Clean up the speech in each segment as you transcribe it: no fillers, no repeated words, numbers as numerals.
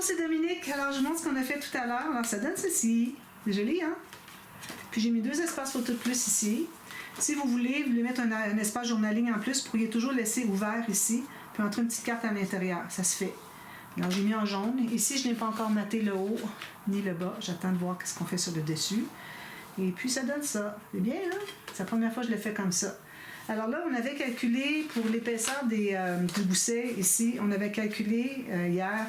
c'est Dominique. Alors, je vous montre ce qu'on a fait tout à l'heure. Alors, ça donne ceci. C'est joli, hein? Puis, j'ai mis 2 espaces photos de plus ici. Si vous voulez mettre un espace journaling en plus, vous pourriez toujours laisser ouvert ici, puis entrer une petite carte à l'intérieur. Ça se fait. Alors, j'ai mis en jaune. Ici, je n'ai pas encore maté le haut ni le bas. J'attends de voir ce qu'on fait sur le dessus. Et puis, ça donne ça. C'est bien, hein? C'est la première fois que je le fais comme ça. Alors là, on avait calculé pour l'épaisseur du gousset ici, on avait calculé hier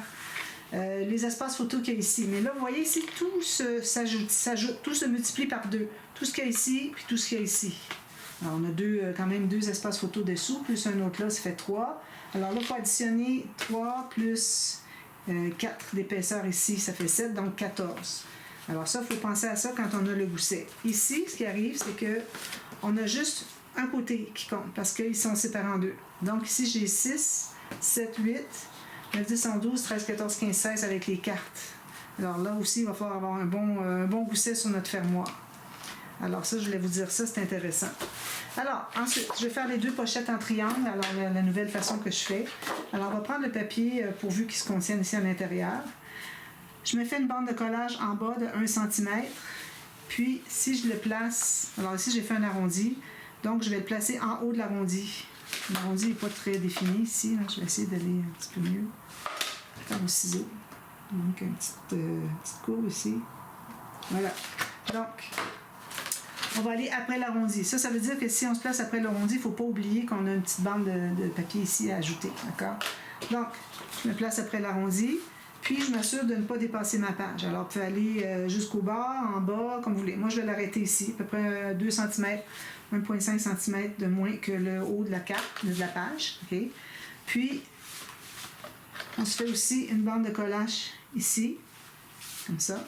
les espaces photos qu'il y a ici. Mais là, vous voyez ici, tout s'ajoute, tout se multiplie par 2. Tout ce qu'il y a ici, puis tout ce qu'il y a ici. Alors, on a quand même 2 espaces photos dessous, plus un autre là, ça fait 3. Alors là, il faut additionner 3 plus 4 d'épaisseur ici, ça fait 7, donc 14. Alors ça, il faut penser à ça quand on a le gousset. Ici, ce qui arrive, c'est que on a juste un côté qui compte, parce qu'ils sont séparés en 2. Donc ici, j'ai 6, 7, 8, 9, 10, 11, 12, 13, 14, 15, 16 avec les cartes. Alors là aussi, il va falloir avoir un bon gousset sur notre fermoir. Alors ça, je voulais vous dire ça, c'est intéressant. Alors, ensuite, je vais faire les 2 pochettes en triangle, alors la nouvelle façon que je fais. Alors, on va prendre le papier pourvu qu'il se contienne ici à l'intérieur. Je me fais une bande de collage en bas de 1 cm. Puis, si je le place, alors ici, j'ai fait un arrondi. Donc, je vais le placer en haut de l'arrondi. L'arrondi n'est pas très défini ici. Là. Je vais essayer d'aller un petit peu mieux. Je vais faire au ciseau. Donc, une petite courbe ici. Voilà. Donc, on va aller après l'arrondi. Ça veut dire que si on se place après l'arrondi, il ne faut pas oublier qu'on a une petite bande de papier ici à ajouter. D'accord? Donc, je me place après l'arrondi. Puis, je m'assure de ne pas dépasser ma page. Alors, vous pouvez aller jusqu'au bas, en bas, comme vous voulez. Moi, je vais l'arrêter ici, à peu près 2 cm, 1,5 cm de moins que le haut de la carte, de la page. Okay? Puis, on se fait aussi une bande de collage ici, comme ça.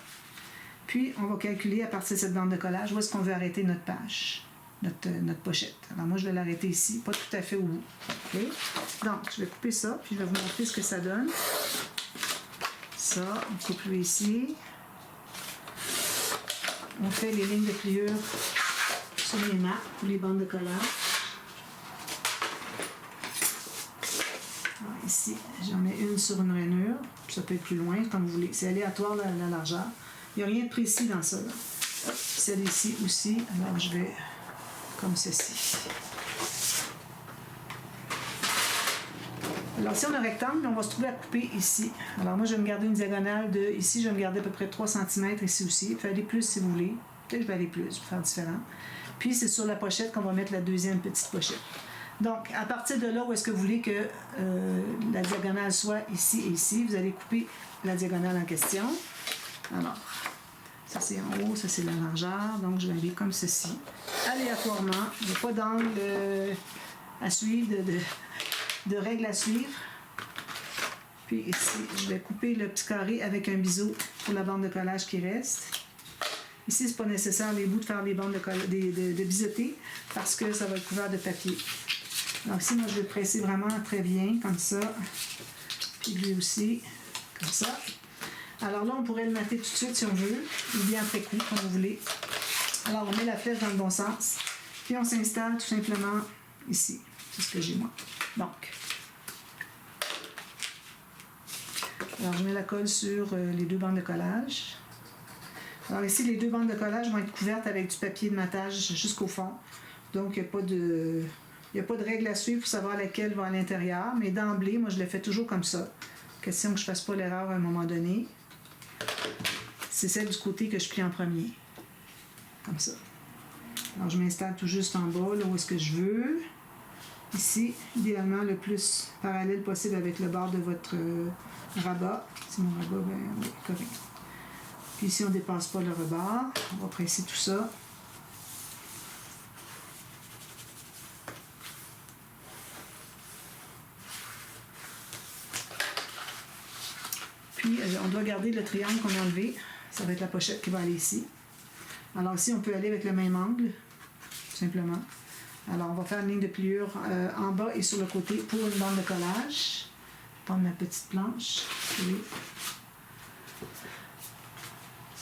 Puis, on va calculer à partir de cette bande de collage où est-ce qu'on veut arrêter notre page, notre pochette. Alors, moi, je vais l'arrêter ici, pas tout à fait au bout. Okay? Donc, je vais couper ça, puis je vais vous montrer ce que ça donne. Ça, on coupe lui ici. On fait les lignes de pliure sur les maps ou les bandes de collage. Alors, ici, j'en mets une sur une rainure. Ça peut être plus loin, comme vous voulez. C'est aléatoire la largeur. Il n'y a rien de précis dans ça. Là. Celle ici aussi. Alors, je vais comme ceci. Alors, si on a un rectangle, on va se trouver à couper ici. Alors, moi, je vais me garder une diagonale de... Ici, je vais me garder à peu près 3 cm ici aussi. Il faut aller plus si vous voulez. Peut-être que je vais aller plus pour faire différent. Puis, c'est sur la pochette qu'on va mettre la deuxième petite pochette. Donc, à partir de là où est-ce que vous voulez que la diagonale soit ici et ici, vous allez couper la diagonale en question. Alors, ça c'est en haut, ça c'est la largeur. Donc, je vais aller comme ceci. Aléatoirement. Il n'y a pas d'angle à suivre, de règles à suivre. Puis ici, je vais couper le petit carré avec un biseau pour la bande de collage qui reste. Ici, c'est pas nécessaire les bouts de faire les bandes de biseauter parce que ça va être couvert de papier. Donc ici, moi, je vais presser vraiment très bien, comme ça. Puis lui aussi, comme ça. Alors là, on pourrait le mater tout de suite si on veut, ou bien après coup, comme vous voulez. Alors, on met la flèche dans le bon sens. Puis on s'installe tout simplement ici. C'est ce que j'ai moi. Donc, alors je mets la colle sur les 2 bandes de collage. Alors ici, les 2 bandes de collage vont être couvertes avec du papier de matage jusqu'au fond. Donc, il n'y a pas de règle à suivre pour savoir laquelle va à l'intérieur. Mais d'emblée, moi, je le fais toujours comme ça. Question que je ne fasse pas l'erreur à un moment donné. C'est celle du côté que je plie en premier. Comme ça. Alors, je m'installe tout juste en bas, là où est-ce que je veux. Ici, idéalement, le plus parallèle possible avec le bord de votre rabat. Si mon rabat, ben oui, correct. Puis ici, on ne dépasse pas le rebord. On va presser tout ça. Puis, on doit garder le triangle qu'on a enlevé. Ça va être la pochette qui va aller ici. Alors ici, on peut aller avec le même angle, tout simplement. Alors, on va faire une ligne de pliure en bas et sur le côté pour une bande de collage. Je vais prendre ma petite planche. Oui.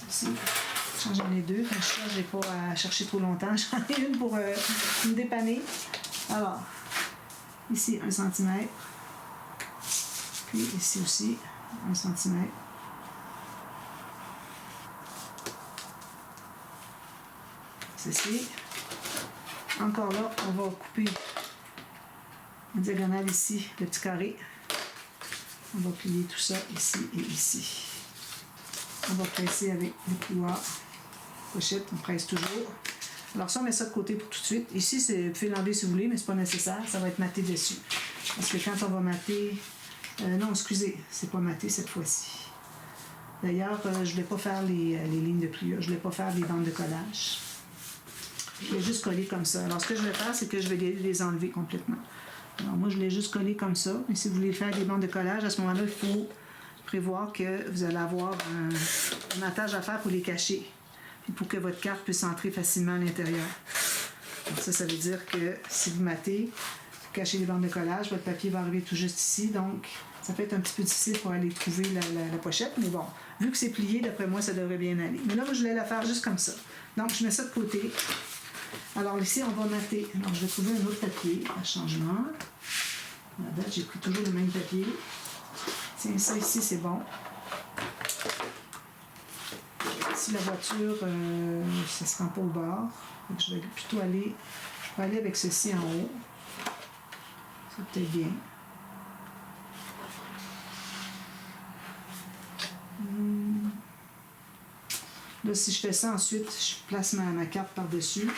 Ceci. J'en ai 2. Comme ça, je n'ai pas à chercher trop longtemps. J'en ai une pour me dépanner. Alors, ici, 1 cm. Puis ici aussi, 1 cm. Ceci. Encore là, on va couper en diagonale ici, le petit carré. On va plier tout ça ici et ici. On va presser avec le couloir. Pochette, on presse toujours. Alors ça, on met ça de côté pour tout de suite. Ici, vous pouvez l'enlever si vous voulez, mais c'est pas nécessaire. Ça va être maté dessus. Parce que quand on va mater... non, excusez, c'est pas maté cette fois-ci. D'ailleurs, je ne vais pas faire les lignes de pliure. Je ne vais pas faire les bandes de collage. Je vais juste coller comme ça. Alors, ce que je vais faire, c'est que je vais les enlever complètement. Alors, moi, je l'ai juste collé comme ça. Et si vous voulez faire des bandes de collage, à ce moment-là, il faut prévoir que vous allez avoir un attage à faire pour les cacher. Puis pour que votre carte puisse entrer facilement à l'intérieur. Donc ça veut dire que si vous matez, vous cachez les bandes de collage, votre papier va arriver tout juste ici. Donc, ça peut être un petit peu difficile pour aller trouver la pochette. Mais bon, vu que c'est plié, d'après moi, ça devrait bien aller. Mais là, moi, je voulais la faire juste comme ça. Donc, je mets ça de côté. Alors ici, on va mater. Alors, je vais trouver un autre papier à changement. À date, j'ai pris toujours le même papier. Tiens, ça ici, c'est bon. Si la voiture, ça ne se rend pas au bord, donc je vais plutôt aller avec ceci en haut. Ça peut-être bien. Là, si je fais ça ensuite, je place ma carte par-dessus.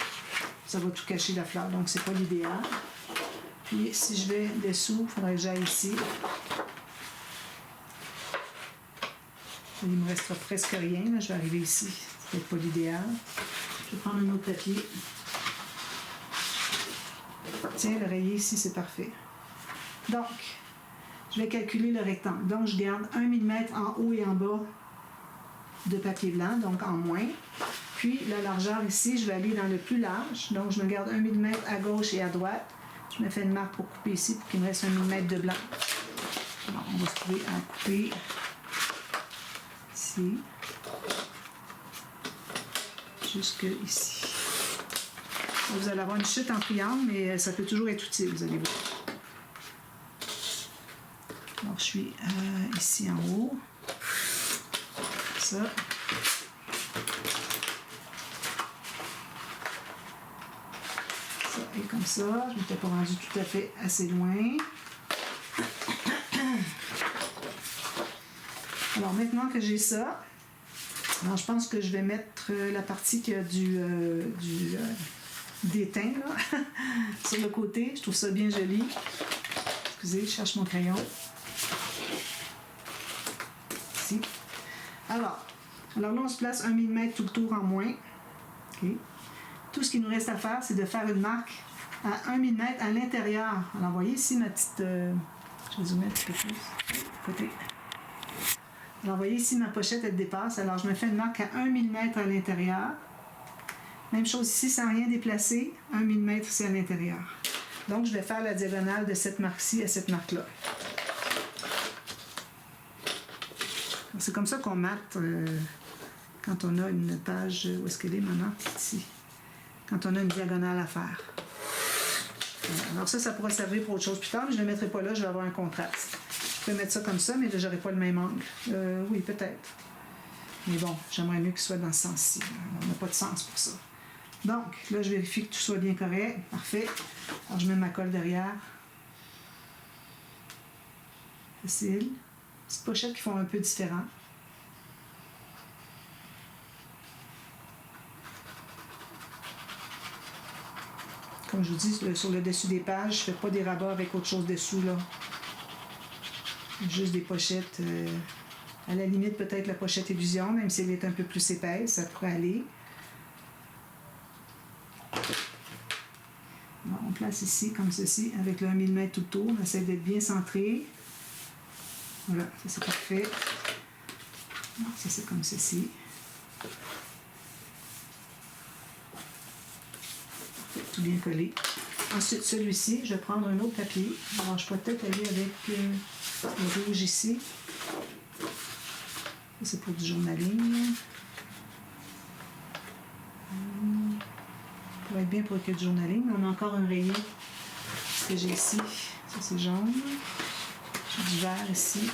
Ça va tout cacher la fleur, donc c'est pas l'idéal. Puis si je vais dessous, il faudrait que j'aille ici. Il me restera presque rien. Là. Je vais arriver ici. C'est peut-être pas l'idéal. Je vais prendre un autre papier. Tiens, l'oreiller ici, c'est parfait. Donc, je vais calculer le rectangle. Donc, je garde 1 mm en haut et en bas de papier blanc, donc en moins. Puis, la largeur ici, je vais aller dans le plus large. Donc, je me garde 1 mm à gauche et à droite. Je me fais une marque pour couper ici pour qu'il me reste 1 mm de blanc. Alors, on va se trouver à couper ici. Jusque ici. Vous allez avoir une chute en triangle, mais ça peut toujours être utile, vous allez voir. Alors, je suis ici en haut. Ça. Ça est comme ça. Je ne m'étais pas rendu tout à fait assez loin. Alors, maintenant que j'ai ça, alors je pense que je vais mettre la partie qui a d'étain là, sur le côté. Je trouve ça bien joli. Excusez, je cherche mon crayon. Ici. Alors là, on se place 1 mm tout le tour en moins. Okay. Tout ce qu'il nous reste à faire, c'est de faire une marque à 1 mm à l'intérieur. Alors, vous voyez ici ma petite... je vais zoomer un petit peu plus. Côté. Alors, vous voyez ici, ma pochette, elle dépasse. Alors, je me fais une marque à 1 mm à l'intérieur. Même chose ici, sans rien déplacer. 1 mm ici à l'intérieur. Donc, je vais faire la diagonale de cette marque-ci à cette marque-là. C'est comme ça qu'on mate quand on a une page... Où est-ce qu'elle est, ma marque? Ici. Quand on a une diagonale à faire. Alors, ça pourra servir pour autre chose plus tard, mais je ne le mettrai pas là, je vais avoir un contraste. Je peux mettre ça comme ça, mais là, j'aurai pas le même angle. Oui, peut-être. Mais bon, j'aimerais mieux qu'il soit dans ce sens-ci. On n'a pas de sens pour ça. Donc, là, je vérifie que tout soit bien correct. Parfait. Alors, je mets ma colle derrière. Facile. Petites pochettes qui font un peu différent. Comme je vous dis, sur le dessus des pages, je ne fais pas des rabats avec autre chose dessous, là. Juste des pochettes, à la limite peut-être la pochette illusion, même si elle est un peu plus épaisse, ça pourrait aller. Bon, on place ici comme ceci, avec le 1 mm tout autour, on essaie d'être bien centré. Voilà, ça c'est parfait. Ça c'est comme ceci. Tout bien collé. Ensuite, celui-ci, je vais prendre un autre papier. Alors, je pourrais peut-être aller avec le rouge ici. Ça, c'est pour du journaling. Ça va être bien pour écrire du journaling. On a encore un rayon. Ce que j'ai ici, ça c'est jaune. J'ai du vert ici.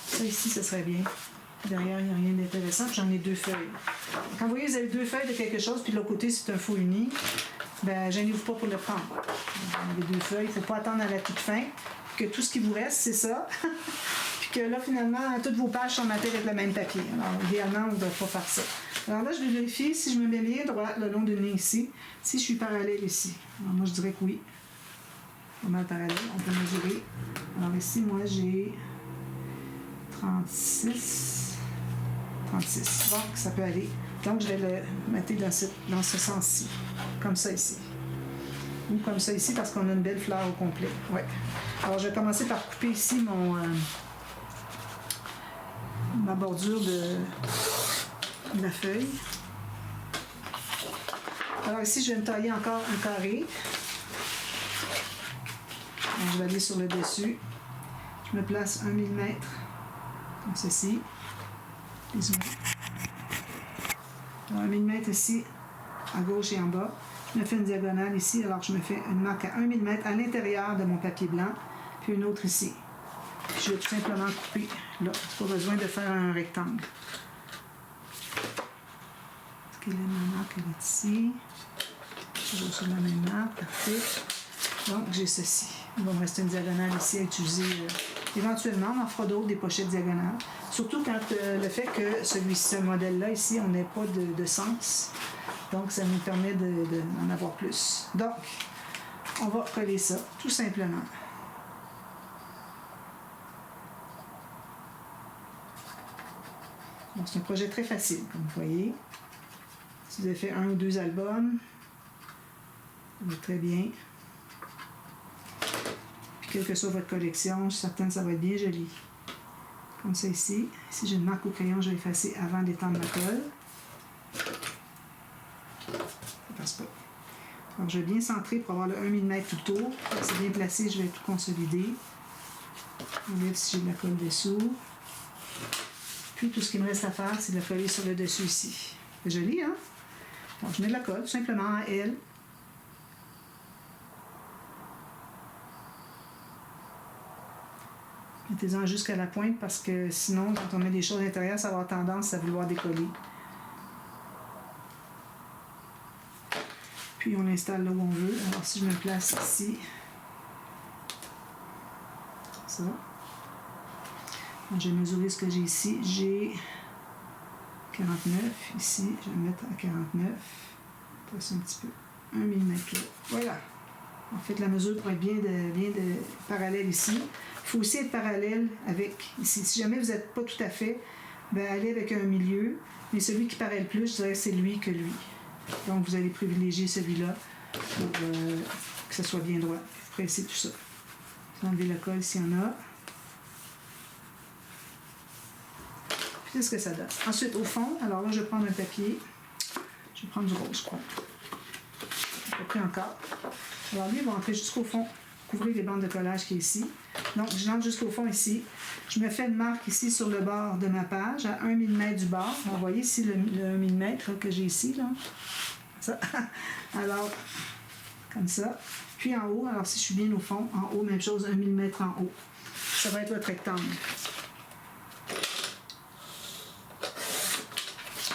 Ça ici, ça serait bien. Derrière, il n'y a rien d'intéressant. J'en ai 2 feuilles. Quand vous voyez, vous avez 2 feuilles de quelque chose, puis de l'autre côté, c'est un faux uni, ben, gênez-vous pas pour le prendre. Vous avez 2 feuilles. Il ne faut pas attendre à la toute fin. Que tout ce qui vous reste, c'est ça. Puis que là, finalement, toutes vos pages sont matées avec le même papier. Alors, idéalement, on ne doit pas faire ça. Alors là, je vais vérifier si je me mets bien droit le long d'une ligne ici, si je suis parallèle ici. Alors moi, je dirais que oui. Pas mal parallèle, on peut mesurer. Alors ici, moi, j'ai 36. Donc, ça peut aller. Donc, je vais le mettre dans ce sens-ci. Comme ça ici. Ou comme ça ici, parce qu'on a une belle fleur au complet. Ouais. Alors, je vais commencer par couper ici ma bordure de la feuille. Alors ici, je vais me tailler encore un carré. Donc, je vais aller sur le dessus. Je me place 1 mm, comme ceci. Excusez-moi. 1 mm ici, à gauche et en bas. Je me fais une diagonale ici, alors je me fais une marque à 1 mm à l'intérieur de mon papier blanc, puis une autre ici. Puis je vais tout simplement couper là. Pas besoin de faire un rectangle. Est-ce qu'elle est ma marque? Elle est ici. Toujours sur la même marque, parfait. Donc j'ai ceci. Il va me rester une diagonale ici à utiliser. Éventuellement, on en fera d'autres, des pochettes diagonales. Surtout quand le fait que ce modèle-là ici, on n'ait pas de sens. Donc, ça nous permet d'en avoir plus. Donc, on va coller ça, tout simplement. Donc, c'est un projet très facile, comme vous voyez. Si vous avez fait 1 ou 2 albums, ça va très bien. Puis, quelle que soit votre collection, je suis certaine que ça va être bien joli. Comme ça ici. Si j'ai une marque au crayon, je vais effacer avant d'étendre ma colle. Ça passe pas. Alors, je vais bien centrer pour avoir le 1 mm tout autour. C'est bien placé, je vais tout consolider. Enlève si j'ai de la colle dessous. Puis, tout ce qu'il me reste à faire, c'est de la coller sur le dessus ici. C'est joli, hein? Donc, je mets de la colle, tout simplement à L. Mettez-en jusqu'à la pointe parce que sinon, quand on met des choses à l'intérieur, ça va avoir tendance à vouloir décoller. Puis on l'installe là où on veut. Alors si je me place ici, ça. Donc, je vais mesurer ce que j'ai ici. J'ai 49. Ici, je vais mettre à 49. Passe un petit peu. 1 mm là. Voilà. En fait, la mesure pour être bien de parallèle ici. Il faut aussi être parallèle avec ici. Si jamais vous n'êtes pas tout à fait, ben allez avec un milieu. Mais celui qui paraît le plus, je dirais que c'est lui que lui. Donc, vous allez privilégier celui-là pour que ça soit bien droit. Vous pressez tout ça. Vous enlevez la colle s'il y en a. Puis, c'est ce que ça donne. Ensuite, au fond, alors là, je vais prendre un papier. Je vais prendre du rose, je crois. À peu près encore. Alors, lui, il va entrer jusqu'au fond. Couvrir les bandes de collage qui est ici. Donc, je l'entre jusqu'au fond ici. Je me fais une marque ici sur le bord de ma page, à 1 mm du bord. Vous voyez ici le 1 mm que j'ai ici, là. Ça. Alors, comme ça. Puis en haut, alors si je suis bien au fond, en haut, même chose, 1 mm en haut. Ça va être votre rectangle.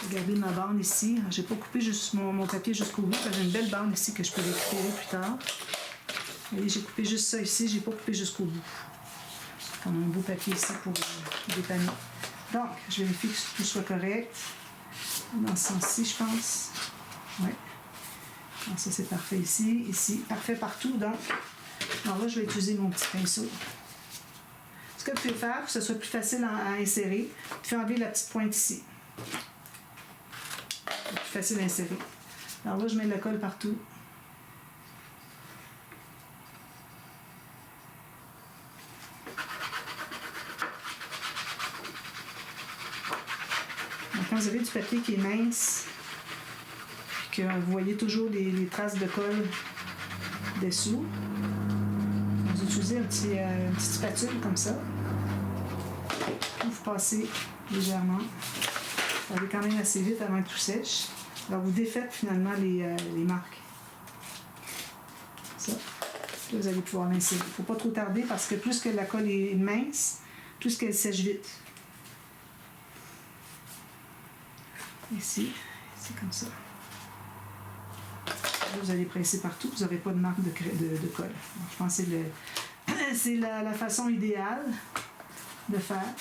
Regardez ma bande ici. Je n'ai pas coupé juste mon papier jusqu'au bout. J'ai une belle bande ici que je peux récupérer plus tard. Vous voyez, j'ai coupé juste ça ici. Je n'ai pas coupé jusqu'au bout. Comme un beau papier ici pour dépanner. Donc, je vérifie que tout soit correct. Dans ce sens-ci, je pense. Oui. Donc, ça, c'est parfait ici. Ici, parfait partout. Donc, alors là, je vais utiliser mon petit pinceau. Ce que vous pouvez faire, pour que ce soit plus facile à insérer, vous pouvez enlever la petite pointe ici. C'est plus facile à insérer. Alors là, je mets de la colle partout. Donc, quand vous avez du papier qui est mince, puis que vous voyez toujours les traces de colle dessous, vous utilisez une petite spatule comme ça. Puis vous passez légèrement. Ça va quand même assez vite avant que tout sèche. Alors vous défaites finalement les marques. Ça. Là, vous allez pouvoir l'insérer. Il ne faut pas trop tarder parce que plus que la colle est mince, plus qu'elle sèche vite. Ici, c'est comme ça. Là, vous allez presser partout, vous n'aurez pas de marque de colle. Donc, je pense que c'est la façon idéale de faire.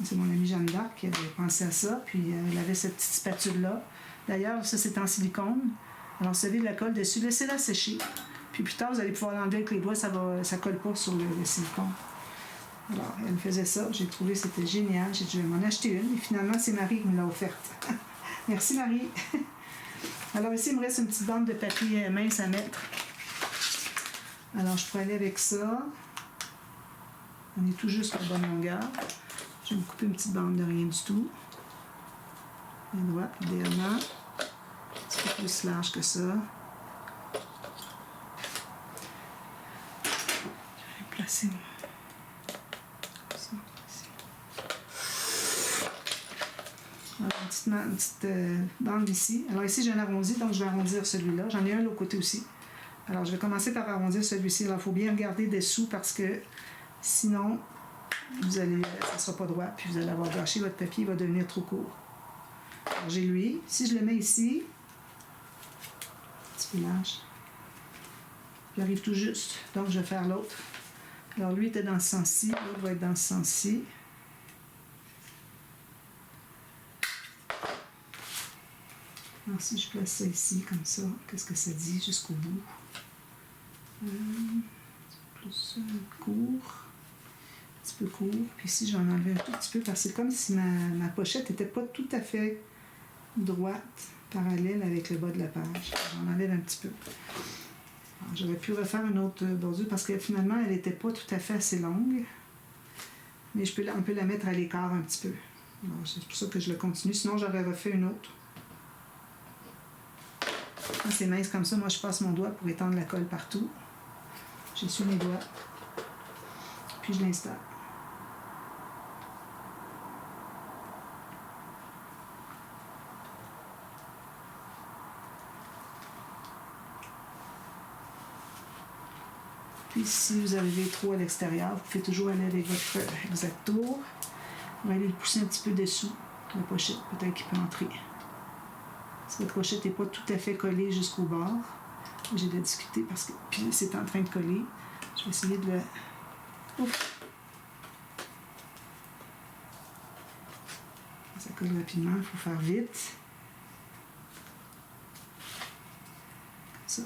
C'est mon amie Jeanne d'Arc qui avait pensé à ça, puis elle avait cette petite spatule-là. D'ailleurs, ça c'est en silicone. Alors, vous savez, de la colle dessus, laissez-la sécher. Puis plus tard, vous allez pouvoir l'enlever avec les doigts, ça ne colle pas sur le silicone. Alors, elle faisait ça, j'ai trouvé que c'était génial. J'ai dit, je vais m'en acheter une, et finalement, c'est Marie qui me l'a offerte. Merci Marie. Alors ici, il me reste une petite bande de papier mince à mettre. Alors, je pourrais aller avec ça. On est tout juste à la bonne longueur. Je vais me couper une petite bande de rien du tout. La droite, idéalement. Un petit peu plus large que ça. Je vais placer ça ici. Alors, une petite bande ici. Alors ici, j'ai un arrondi, donc je vais arrondir celui-là. J'en ai un de l'autre côté aussi. Alors, je vais commencer par arrondir celui-ci. Alors, il faut bien regarder dessous parce que sinon, ça ne sera pas droit, puis vous allez avoir gâché votre papier, il va devenir trop court. Alors, j'ai lui. Si je le mets ici, un petit peu large, j'arrive tout juste. Donc, je vais faire l'autre. Alors, lui était dans ce sens-ci, l'autre va être dans ce sens-ci. Alors, si je place ça ici, comme ça, qu'est-ce que ça dit jusqu'au bout? Plus court. Un petit peu court. Puis ici, j'en enlève un tout petit peu parce que c'est comme si ma pochette n'était pas tout à fait droite, parallèle avec le bas de la page. J'en enlève un petit peu. Alors, j'aurais pu refaire une autre bordure parce que finalement, elle n'était pas tout à fait assez longue. Mais on peut la mettre à l'écart un petit peu. Alors, c'est pour ça que je le continue. Sinon, j'aurais refait une autre. Quand c'est mince comme ça, moi, je passe mon doigt pour étendre la colle partout. J'essuie mes doigts. Puis je l'installe. Puis si vous arrivez trop à l'extérieur, vous pouvez toujours aller avec votre X-Acto. On va aller le pousser un petit peu dessous la pochette, peut-être qu'il peut entrer. Si votre pochette n'est pas tout à fait collée jusqu'au bord, j'ai de la difficulté parce que puis c'est en train de coller. Je vais essayer de le... Ouf. Ça colle rapidement, il faut faire vite. Comme ça.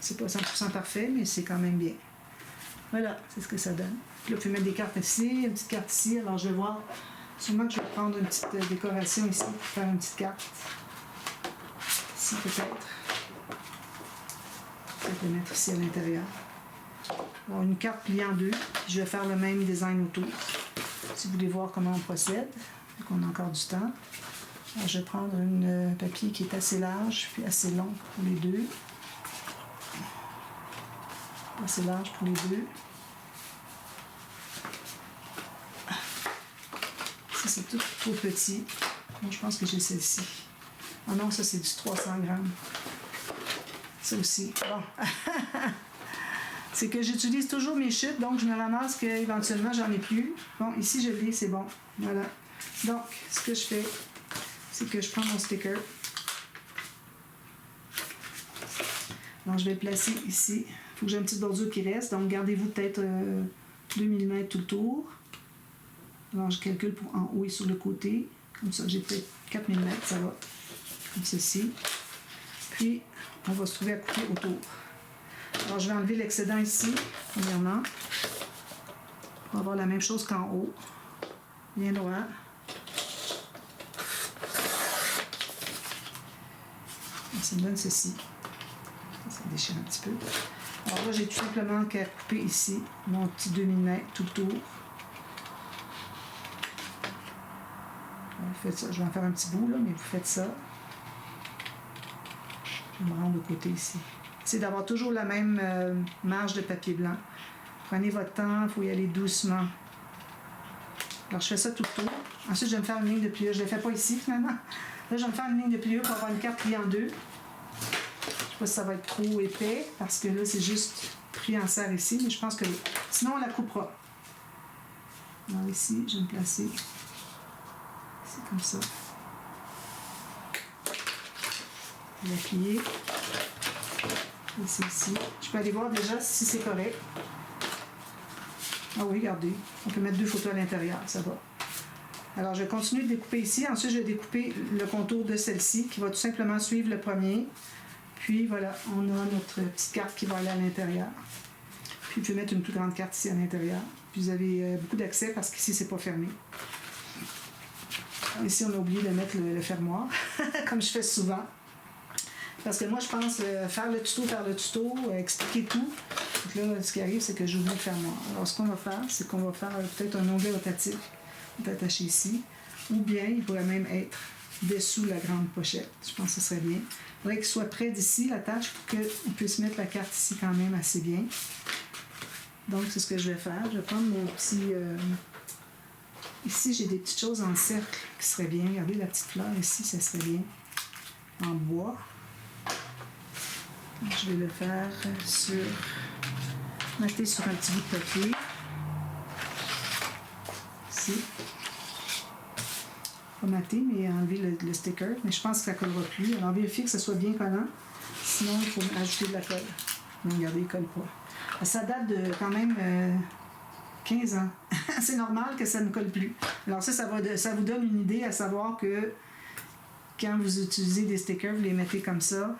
C'est pas 100% parfait, mais c'est quand même bien. Voilà, c'est ce que ça donne. Puis là, vous pouvez mettre des cartes ici, une petite carte ici. Alors, je vais voir. Sûrement que je vais prendre une petite décoration ici pour faire une petite carte. Ici, peut-être. Peut-être le mettre ici à l'intérieur. Alors, une carte pliée en deux. Puis je vais faire le même design autour. Si vous voulez voir comment on procède, vu qu'on a encore du temps. Alors, je vais prendre un papier qui est assez large puis assez long pour les deux. Assez large pour les deux. Ça, c'est tout trop petit. Moi, je pense que j'ai celle-ci. Ah non, ça, c'est du 300 grammes. Ça aussi. Bon. C'est que j'utilise toujours mes chutes, donc je me ramasse qu'éventuellement, j'en ai plus. Bon, ici, je l'ai, c'est bon. Voilà. Donc, ce que je fais, c'est que je prends mon sticker. Donc, je vais le placer ici. Il faut que j'ai une petite bordure qui reste. Donc, gardez-vous peut-être 2 mm tout le tour. Alors, je calcule pour en haut et sur le côté. Comme ça, j'ai peut-être 4 mm, ça va. Comme ceci. Puis, on va se trouver à couper autour. Alors, je vais enlever l'excédent ici, premièrement. On va avoir la même chose qu'en haut. Bien droit. Ça me donne ceci. Ça déchire un petit peu. Alors là, j'ai tout simplement qu'à couper ici mon petit 2 mm tout le tour. Vous faites ça. Je vais en faire un petit bout, là, mais vous faites ça. Je vais me rendre de côté ici. C'est d'avoir toujours la même marge de papier blanc. Prenez votre temps, il faut y aller doucement. Alors, je fais ça tout le tour. Ensuite, je vais me faire une ligne de pliure. Je ne le fais pas ici, finalement. Là, je vais me faire une ligne de pliure pour avoir une carte pliée en deux. Je pas si ça va être trop épais, parce que là, c'est juste pris en serre ici, mais je pense que sinon, on la coupera. Alors ici, je vais me placer. C'est comme ça. Je vais la plier. Et c'est ici. Je peux aller voir déjà si c'est correct. Ah oui, regardez. On peut mettre 2 photos à l'intérieur, ça va. Alors, je vais continuer de découper ici. Ensuite, je vais découper le contour de celle-ci qui va tout simplement suivre le premier. Puis, voilà, on a notre petite carte qui va aller à l'intérieur. Puis, vous pouvez mettre une plus grande carte ici à l'intérieur. Puis, vous avez beaucoup d'accès parce qu'ici, c'est pas fermé. Ici, on a oublié de mettre le fermoir, comme je fais souvent. Parce que moi, je pense faire le tuto, expliquer tout. Donc là, ce qui arrive, c'est que j'oublie le fermoir. Alors, ce qu'on va faire, c'est qu'on va faire peut-être un onglet rotatif. On peut attacher ici. Ou bien, il pourrait même être dessous la grande pochette. Je pense que ce serait bien. Il faudrait qu'il soit près d'ici, la tâche, pour qu'on puisse mettre la carte ici quand même assez bien. Donc, c'est ce que je vais faire. Je vais prendre mon petit... Ici, j'ai des petites choses en cercle qui seraient bien. Regardez la petite fleur ici, ça serait bien. En bois. Je vais le faire mater sur un petit bout de papier. Ici. Pas mater, mais enlever le sticker. Mais je pense que ça ne collera plus. Alors, vérifiez que ce soit bien collant. Sinon, il faut ajouter de la colle. Donc, regardez, il ne colle pas. Ça date de quand même 15 ans. C'est normal que ça ne colle plus. Alors ça vous donne une idée à savoir que quand vous utilisez des stickers, vous les mettez comme ça.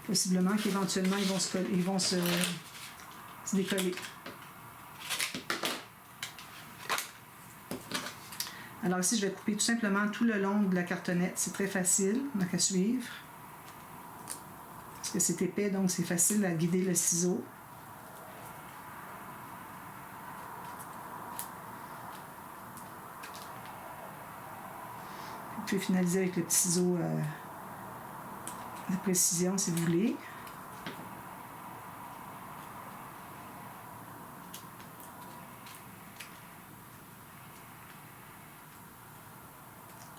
Possiblement qu'éventuellement, ils vont se décoller. Alors ici, je vais couper tout simplement tout le long de la cartonnette. C'est très facile, on n'a qu'à suivre. Parce que c'est épais, donc c'est facile à guider le ciseau. Vous pouvez finaliser avec le petit ciseau de précision si vous voulez.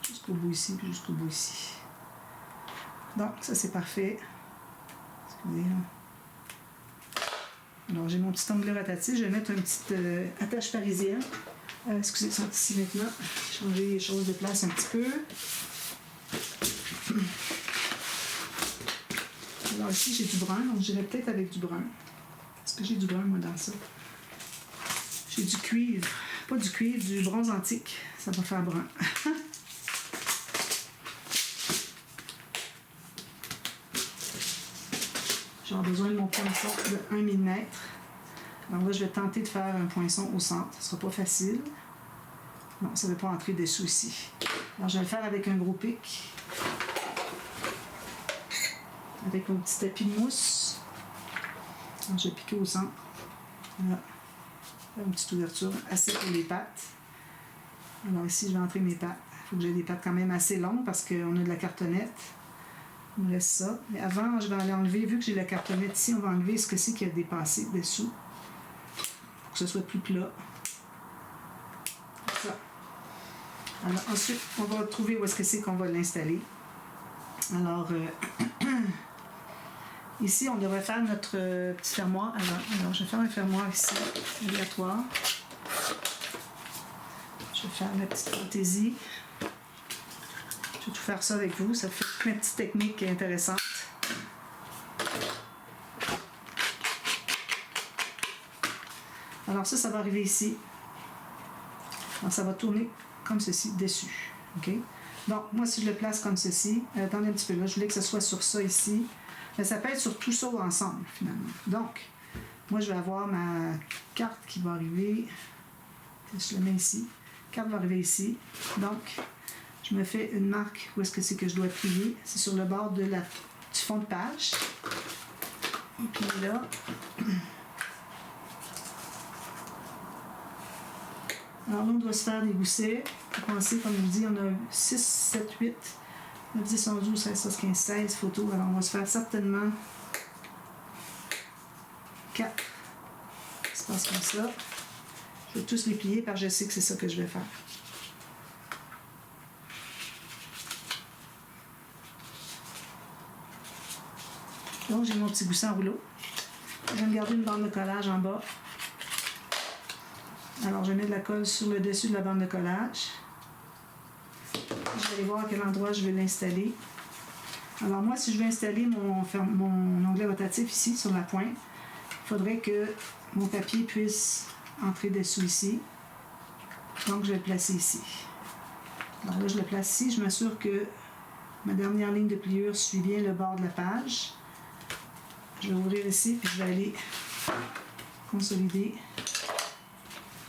Jusqu'au bout ici, puis jusqu'au bout ici. Donc, ça c'est parfait. Excusez. Alors, j'ai mon petit onglet rotatif. Je vais mettre une petite attache parisienne. Excusez, sont ici maintenant. Changer les choses de place un petit peu. Alors ici, j'ai du brun, donc j'irai peut-être avec du brun. Est-ce que j'ai du brun, moi, dans ça? J'ai du cuivre. Pas du cuivre, du bronze antique. Ça va faire brun. J'aurai besoin de mon poinçon de 1 mm. Alors là, je vais tenter de faire un poinçon au centre. Ce ne sera pas facile. Non, ça ne veut pas entrer dessous ici. Alors, je vais le faire avec un gros pic. Avec mon petit tapis de mousse. Alors, je vais piquer au centre. Voilà. Une petite ouverture assez pour les pattes. Alors ici, je vais entrer mes pattes. Il faut que j'ai des pattes quand même assez longues parce qu'on a de la cartonnette. On me laisse ça. Mais avant, je vais aller enlever, vu que j'ai la cartonnette ici, on va enlever ce que c'est qui a dépassé dessous. Pour que ce soit plus plat. Comme ça. Alors ensuite, on va trouver où est-ce que c'est qu'on va l'installer. Alors, ici, on devrait faire notre petit fermoir. Alors, je vais faire un fermoir ici, aléatoire. Je vais faire ma petite fantaisie. Je vais tout faire ça avec vous. Ça fait une petite technique intéressante. Alors ça va arriver ici. Alors ça va tourner comme ceci, dessus. OK? Donc, moi, si je le place comme ceci, attendez un petit peu là, je voulais que ce soit sur ça ici. Mais ça peut être sur tout ça ensemble, finalement. Donc, moi, je vais avoir ma carte qui va arriver. Je la mets ici. La carte va arriver ici. Donc, je me fais une marque où est-ce que c'est que je dois plier. C'est sur le bord du fond de page. Et puis là, alors là, on doit se faire des goussets. Pour commencer, comme je vous dis, on a 6, 7, 8, 9, 10, 11, 12, 13, 15, 16 photos. Alors, on va se faire certainement 4 espaces comme ça. Je vais tous les plier parce que je sais que c'est ça que je vais faire. Donc, j'ai mon petit gousset en rouleau. Je vais me garder une bande de collage en bas. Alors, je mets de la colle sur le dessus de la bande de collage. Je vais aller voir à quel endroit je vais l'installer. Alors, moi, si je veux installer mon onglet rotatif ici, sur la pointe, il faudrait que mon papier puisse entrer dessous ici. Donc, je vais le placer ici. Alors là, je le place ici. Je m'assure que ma dernière ligne de pliure suit bien le bord de la page. Je vais ouvrir ici, puis je vais aller consolider.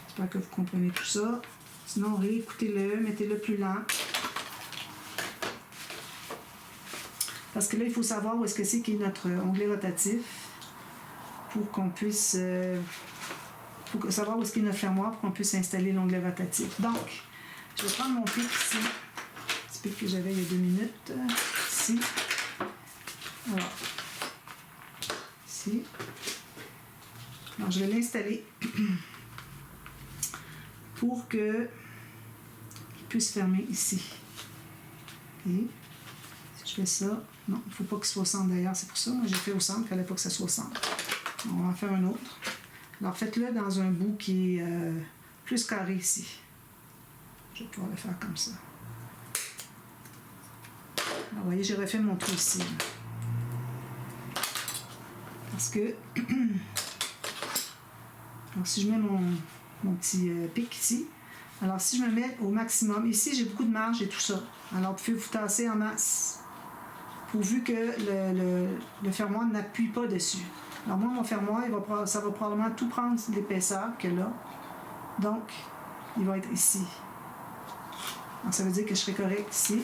J'espère que vous comprenez tout ça. Sinon, réécoutez-le, mettez-le plus lent. Parce que là, il faut savoir où est-ce que c'est qu'est notre onglet rotatif pour qu'on puisse... faut savoir où est-ce qu'est notre fermoir pour qu'on puisse installer l'onglet rotatif. Donc, je vais prendre mon pic ici. Le petit pic que j'avais il y a 2 minutes. Ici. Alors, ici. Alors, je vais l'installer pour qu'il puisse fermer ici. Et si je fais ça, non, il ne faut pas qu'il soit au centre d'ailleurs, c'est pour ça. Moi, j'ai fait au centre, il ne fallait pas que ça soit au centre. On va en faire un autre. Alors, faites-le dans un bout qui est plus carré ici. Je vais pouvoir le faire comme ça. Alors, vous voyez, j'ai refait mon trou ici. Là. Parce que... Alors, si je mets mon petit pic ici, alors si je me mets au maximum, ici j'ai beaucoup de marge et tout ça. Alors, vous pouvez vous tasser en masse, pourvu que le fermoir n'appuie pas dessus. Alors moi, mon fermoir, ça va probablement tout prendre l'épaisseur qu'elle a. Donc, il va être ici. Donc, ça veut dire que je serai correct ici.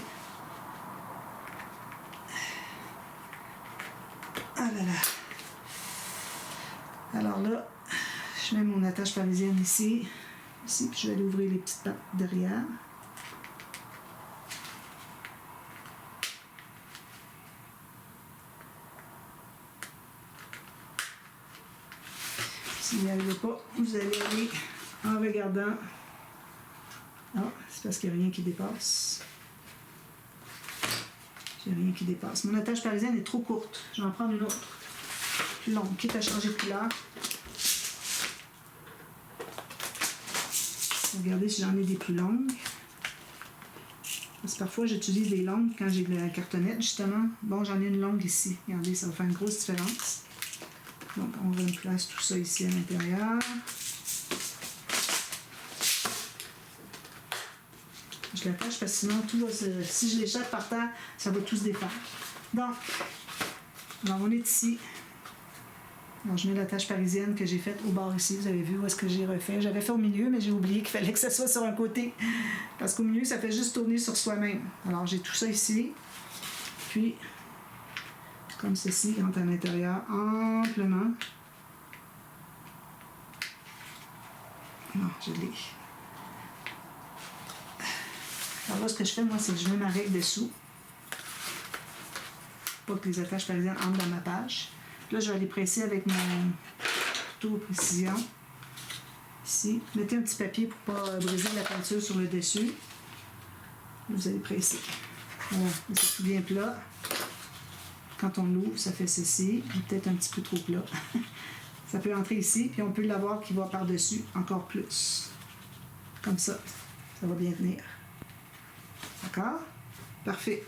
Ah là là. Alors là, je mets mon attache parisienne ici. Ici, puis je vais aller ouvrir les petites pattes derrière. Si vous n'y arrivez pas, vous allez aller en regardant. Ah, c'est parce qu'il n'y a rien qui dépasse. J'ai rien qui dépasse. Mon attache parisienne est trop courte. Je vais en prendre une autre. Plus longue, quitte à changer de couleur. Regardez si j'en ai des plus longues. Parce que parfois, j'utilise des longues quand j'ai de la cartonnette, justement. Bon, j'en ai une longue ici. Regardez, ça va faire une grosse différence. Donc, on replace tout ça ici à l'intérieur. Je l'attache parce que sinon, tout va si je l'échappe par terre, ça va tout se défaire. Donc, on est ici. Alors, je mets l'attache parisienne que j'ai faite au bord ici. Vous avez vu où est-ce que j'ai refait. J'avais fait au milieu, mais j'ai oublié qu'il fallait que ça soit sur un côté. Parce qu'au milieu, ça fait juste tourner sur soi-même. Alors, j'ai tout ça ici. Puis, comme ceci, il rentre à l'intérieur amplement. Non, je l'ai. Alors là, ce que je fais, moi, c'est que je mets ma règle dessous. Pas que les attaches parisiennes entrent dans ma page. Là, je vais les presser avec mon couteau de précision. Ici. Mettez un petit papier pour ne pas briser la peinture sur le dessus. Vous allez presser. Voilà, c'est tout bien plat. Quand on l'ouvre, ça fait ceci. Peut-être un petit peu trop plat. Ça peut entrer ici, puis on peut l'avoir qui va par-dessus encore plus. Comme ça. Ça va bien tenir. D'accord? Parfait.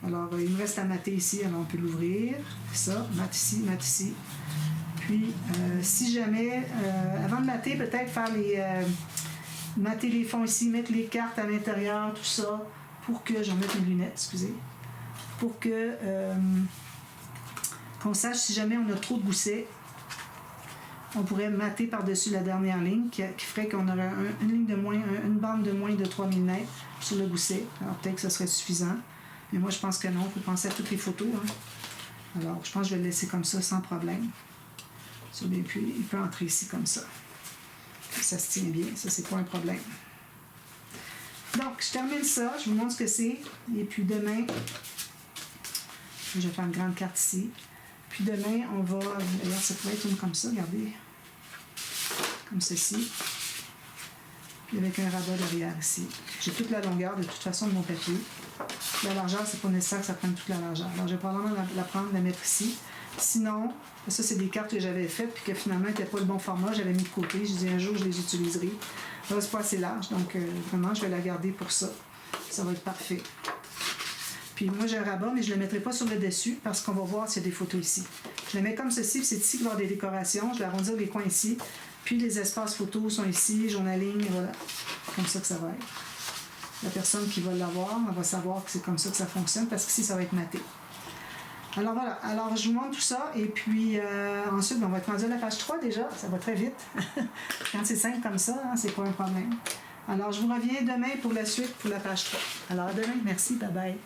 Alors, il me reste à mater ici, alors on peut l'ouvrir. Ça, mate ici. Puis, si jamais, avant de mater, peut-être faire mater les fonds ici, mettre les cartes à l'intérieur, tout ça, pour que, je vais mettre mes lunettes, excusez, pour que, qu'on sache si jamais on a trop de goussets, on pourrait mater par-dessus la dernière ligne, qui ferait qu'on aurait une bande de moins de 3000 mètres sur le gousset. Alors, peut-être que ça serait suffisant. Mais moi, je pense que non. Il faut penser à toutes les photos. Hein. Alors, je pense que je vais le laisser comme ça, sans problème. Et puis, il peut entrer ici comme ça. Ça se tient bien. Ça, c'est pas un problème. Donc, je termine ça. Je vous montre ce que c'est. Et puis, demain, je vais faire une grande carte ici. Puis, demain, on va... D'ailleurs, ça pourrait être une comme ça. Regardez. Comme ceci. Puis, avec un rabat derrière ici. J'ai toute la longueur, de toute façon, de mon papier. La largeur, c'est pas nécessaire que ça prenne toute la largeur. Alors, je vais probablement la prendre, la mettre ici. Sinon, ça, c'est des cartes que j'avais faites puis que finalement, n'étaient pas le bon format. J'avais mis de côté. Je dis un jour, je les utiliserai. Là, c'est pas assez large, donc vraiment, je vais la garder pour ça. Ça va être parfait. Puis moi, j'ai un rabat, mais je ne le mettrai pas sur le dessus parce qu'on va voir s'il y a des photos ici. Je le mets comme ceci, puis c'est ici qu'il va y avoir des décorations. Je vais arrondir les coins ici. Puis les espaces photos sont ici, journaling, voilà. Comme ça que ça va être. La personne qui va l'avoir, elle va savoir que c'est comme ça que ça fonctionne parce qu'ici, ça va être maté. Alors voilà, alors je vous montre tout ça et puis ensuite on va être rendu à la page 3 déjà, ça va très vite. Quand c'est simple comme ça, hein, c'est pas un problème. Alors je vous reviens demain pour la suite, pour la page 3. Alors à demain, merci, bye bye.